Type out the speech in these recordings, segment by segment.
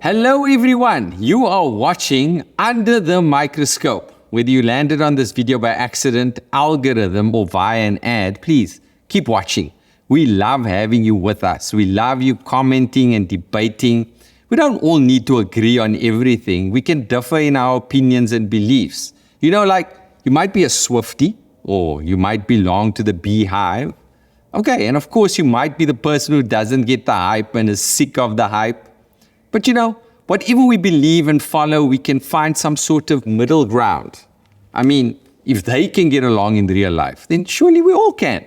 Hello everyone, you are watching Under the Microscope. Whether you landed on this video by accident, algorithm or via an ad, please keep watching. We love having you with us. We love you commenting and debating. We don't all need to agree on everything. We can differ in our opinions and beliefs. You know, like you might be a Swiftie or you might belong to the beehive. Okay, and of course you might be the person who doesn't get the hype and is sick of the hype. But you know, whatever we believe and follow, we can find some sort of middle ground. I mean, if they can get along in real life, then surely we all can.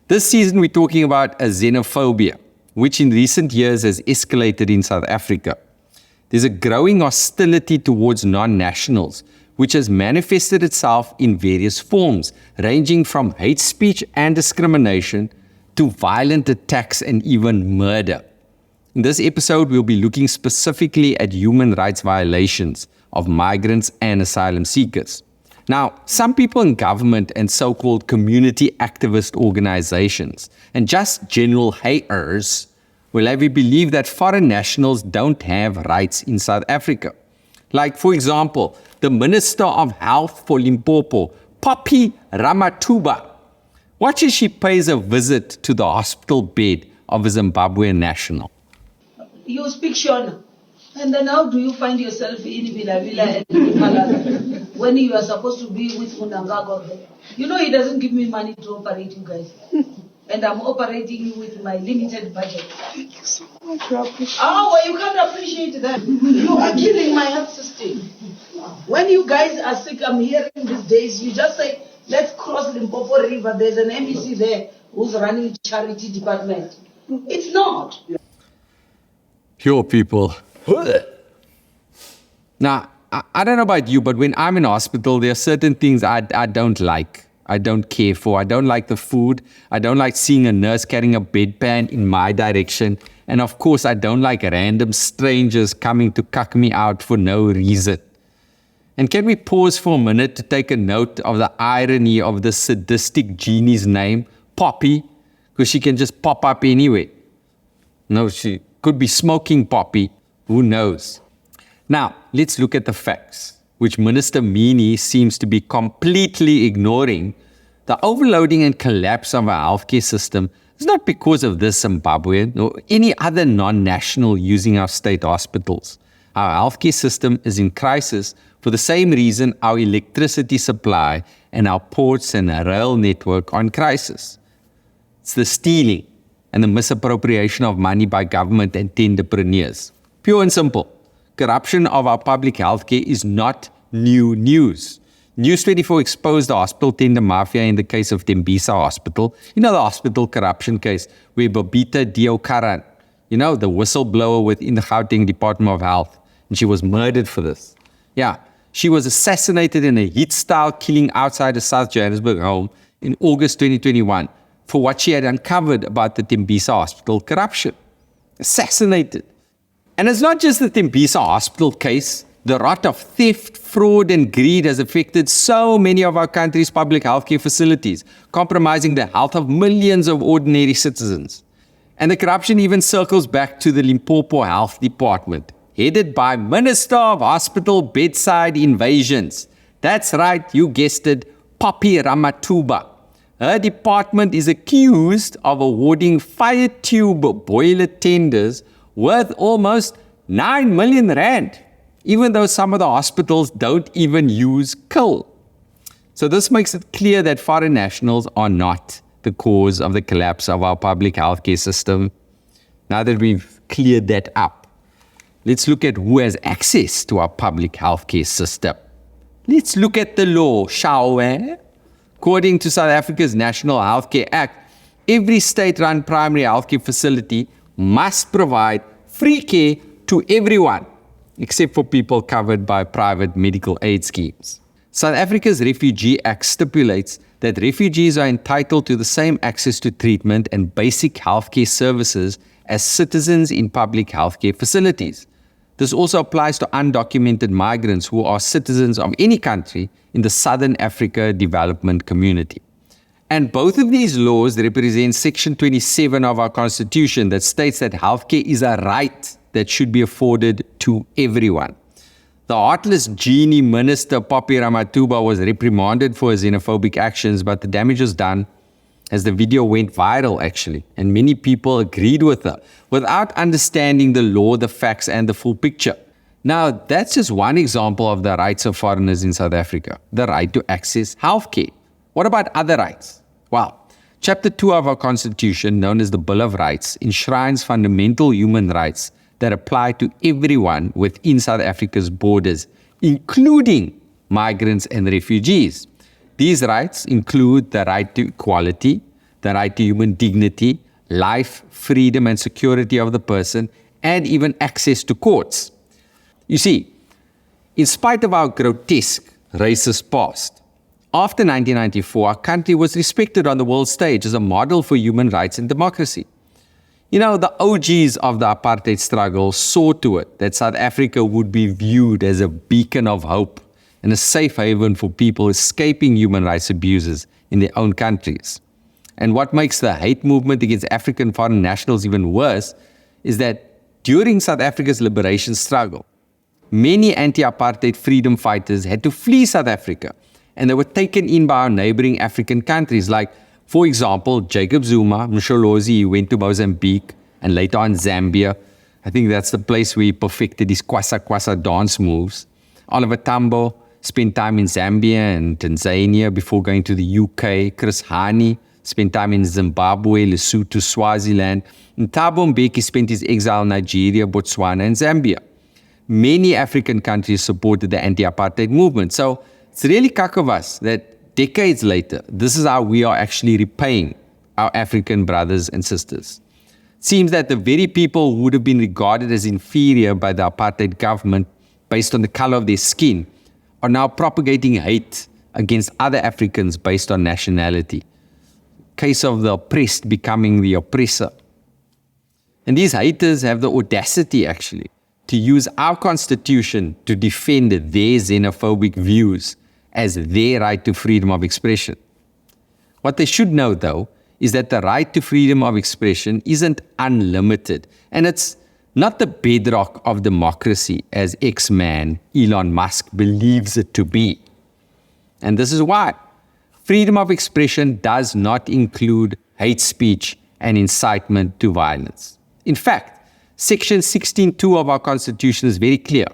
This season we're talking about a xenophobia, which in recent years has escalated in South Africa. There's a growing hostility towards non-nationals, which has manifested itself in various forms, ranging from hate speech and discrimination to violent attacks and even murder. In this episode, we'll be looking specifically at human rights violations of migrants and asylum seekers. Now, some people in government and so-called community activist organizations and just general haters will have you believe that foreign nationals don't have rights in South Africa. Like, for example, the Minister of Health for Limpopo, Phopie Ramathuba. Watch as she pays a visit to the hospital bed of a Zimbabwean national. You speak Shona, and then how do you find yourself in Villa and Malala when you are supposed to be with Munangago? You know he doesn't give me money to operate you guys, and I'm operating you with my limited budget. Thank you so much. I appreciate well, you can't appreciate that. You are killing my health system. When you guys are sick, I'm hearing these days, you just say, let's cross Limpopo River. There's an MEC there who's running charity department. It's not. Pure people. Now, I don't know about you, but when I'm in hospital, there are certain things I don't like. I don't care for. I don't like the food. I don't like seeing a nurse carrying a bedpan in my direction. And of course, I don't like random strangers coming to cuck me out for no reason. And can we pause for a minute to take a note of the irony of the sadistic genie's name, Phopie, because she can just pop up anywhere. No, she could be smoking Phopie. Who knows? Now, let's look at the facts, which Minister Meany seems to be completely ignoring. The overloading and collapse of our healthcare system is not because of this Zimbabwean or any other non-national using our state hospitals. Our healthcare system is in crisis for the same reason our electricity supply and our ports and our rail network are in crisis. It's the stealing and the misappropriation of money by government and tenderpreneurs. Pure and simple. Corruption of our public healthcare is not new news. News 24 exposed the hospital tender mafia in the case of Tembisa Hospital. You know the hospital corruption case where Babita Deokaran, you know, the whistleblower within the Gauteng Department of Health, and she was murdered for this. Yeah, she was assassinated in a heat-style killing outside a South Johannesburg home in August 2021 for what she had uncovered about the Tembisa Hospital corruption. Assassinated. And it's not just the Tembisa Hospital case. The rot of theft, fraud, and greed has affected so many of our country's public healthcare facilities, compromising the health of millions of ordinary citizens. And the corruption even circles back to the Limpopo Health Department, headed by Minister of Hospital Bedside Invasions. That's right, you guessed it, Phopie Ramathuba. Her department is accused of awarding fire tube boiler tenders worth almost 9 million rand, even though some of the hospitals don't even use coal. So this makes it clear that foreign nationals are not the cause of the collapse of our public healthcare system. Now that we've cleared that up, let's look at who has access to our public healthcare system. Let's look at the law, shall we? According to South Africa's National Healthcare Act, every state-run primary healthcare facility must provide free care to everyone, except for people covered by private medical aid schemes. South Africa's Refugee Act stipulates that refugees are entitled to the same access to treatment and basic healthcare services as citizens in public healthcare facilities. This also applies to undocumented migrants who are citizens of any country in the Southern Africa Development Community. And both of these laws represent Section 27 of our Constitution that states that healthcare is a right that should be afforded to everyone. The heartless genie minister Phopie was reprimanded for his xenophobic actions, but the damage was done as the video went viral actually, and many people agreed with her without understanding the law, the facts, and the full picture. Now, that's just one example of the rights of foreigners in South Africa, the right to access healthcare. What about other rights? Well, Chapter 2 of our Constitution, known as the Bill of Rights, enshrines fundamental human rights that apply to everyone within South Africa's borders, including migrants and refugees. These rights include the right to equality, the right to human dignity, life, freedom, and security of the person, and even access to courts. You see, in spite of our grotesque racist past, after 1994, our country was respected on the world stage as a model for human rights and democracy. You know, the OGs of the apartheid struggle saw to it that South Africa would be viewed as a beacon of hope and a safe haven for people escaping human rights abuses in their own countries. And what makes the hate movement against African foreign nationals even worse is that during South Africa's liberation struggle, many anti-apartheid freedom fighters had to flee South Africa, and they were taken in by our neighboring African countries, like, for example, Jacob Zuma, Msholozi, he went to Mozambique, and later on Zambia. I think that's the place where he perfected his kwasa dance moves. Oliver Tambo spent time in Zambia and Tanzania before going to the UK. Chris Hani spent time in Zimbabwe, Lesotho, Swaziland. And Thabo Mbeki spent his exile in Nigeria, Botswana, and Zambia. Many African countries supported the anti-apartheid movement. So it's really kak of us that decades later, this is how we are actually repaying our African brothers and sisters. It seems that the very people who would have been regarded as inferior by the apartheid government based on the color of their skin are now propagating hate against other Africans based on nationality. Case of the oppressed becoming the oppressor. And these haters have the audacity actually to use our constitution to defend their xenophobic views as their right to freedom of expression. What they should know, though, is that the right to freedom of expression isn't unlimited, and it's not the bedrock of democracy as X-Man Elon Musk believes it to be. And this is why freedom of expression does not include hate speech and incitement to violence. In fact, Section 16.2 of our Constitution is very clear.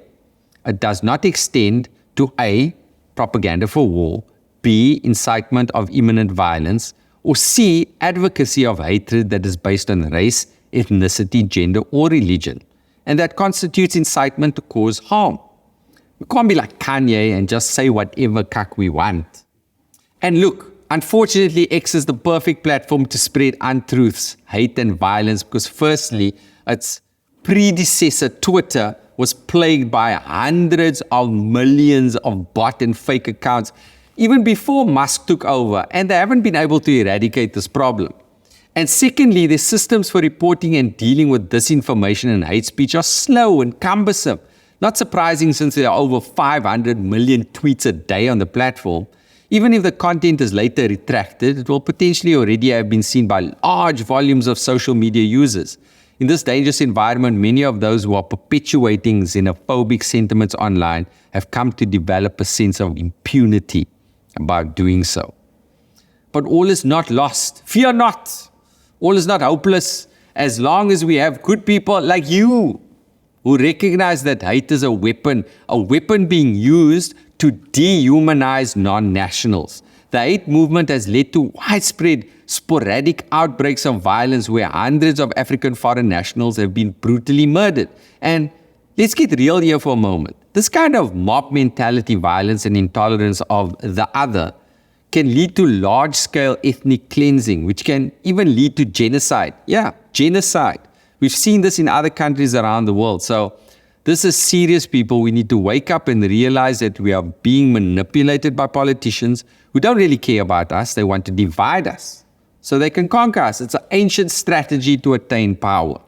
It does not extend to A, propaganda for war, B, incitement of imminent violence, or C, advocacy of hatred that is based on race, ethnicity, gender, or religion, and that constitutes incitement to cause harm. We can't be like Kanye and just say whatever cuck we want. And look, unfortunately, X is the perfect platform to spread untruths, hate, and violence because firstly, its predecessor, Twitter, was plagued by hundreds of millions of bot and fake accounts even before Musk took over, and they haven't been able to eradicate this problem. And secondly, the systems for reporting and dealing with disinformation and hate speech are slow and cumbersome. Not surprising since there are over 500 million tweets a day on the platform. Even if the content is later retracted, it will potentially already have been seen by large volumes of social media users. In this dangerous environment, many of those who are perpetuating xenophobic sentiments online have come to develop a sense of impunity about doing so. But all is not lost. Fear not. All is not hopeless as long as we have good people like you who recognize that hate is a weapon being used to dehumanize non-nationals. The hate movement has led to widespread, sporadic outbreaks of violence where hundreds of African foreign nationals have been brutally murdered. And let's get real here for a moment. This kind of mob mentality violence and intolerance of the other can lead to large-scale ethnic cleansing, which can even lead to genocide. Yeah, genocide. We've seen this in other countries around the world. So this is serious, people. We need to wake up and realize that we are being manipulated by politicians who don't really care about us. They want to divide us so they can conquer us. It's an ancient strategy to attain power.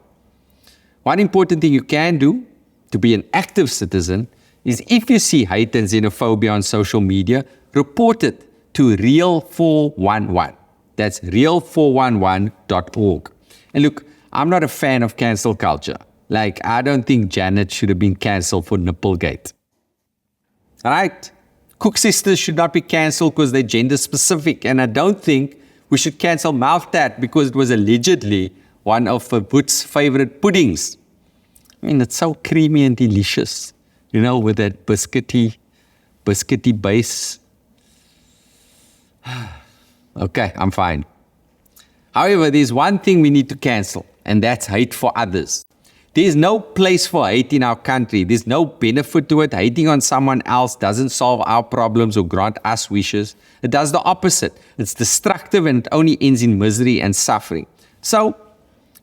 One important thing you can do to be an active citizen is if you see hate and xenophobia on social media, report it to Real 411. That's real411.org. And look, I'm not a fan of cancel culture. Like, I don't think Janet should have been cancelled for Nipplegate. Right? Cook sisters should not be cancelled because they're gender specific. And I don't think we should cancel Mouth Tat because it was allegedly one of Boot's favorite puddings. I mean, it's so creamy and delicious, with that biscuity base. Okay, I'm fine. However, there's one thing we need to cancel, and that's hate for others. There's no place for hate in our country. There's no benefit to it. Hating on someone else doesn't solve our problems or grant us wishes. It does the opposite. It's destructive and it only ends in misery and suffering. So,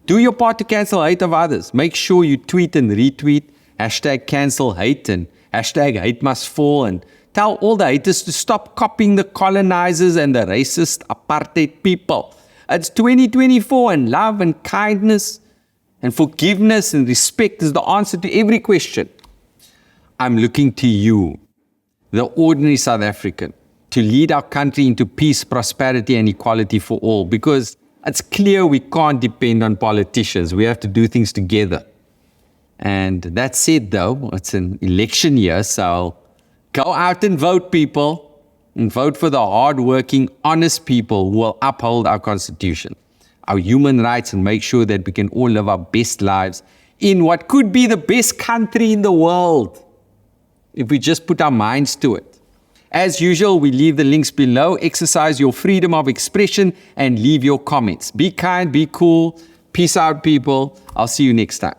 do your part to cancel hate of others. Make sure you tweet and retweet, #cancel-hate and #hate-must-fall, and tell all the haters to stop copying the colonizers and the racist apartheid people. It's 2024 and love and kindness and forgiveness and respect is the answer to every question. I'm looking to you, the ordinary South African, to lead our country into peace, prosperity, and equality for all, because it's clear we can't depend on politicians. We have to do things together. And that said, though, it's an election year, so go out and vote, people, and vote for the hard-working, honest people who will uphold our Constitution, our human rights, and make sure that we can all live our best lives in what could be the best country in the world, if we just put our minds to it. As usual, we leave the links below. Exercise your freedom of expression and leave your comments. Be kind, be cool. Peace out, people. I'll see you next time.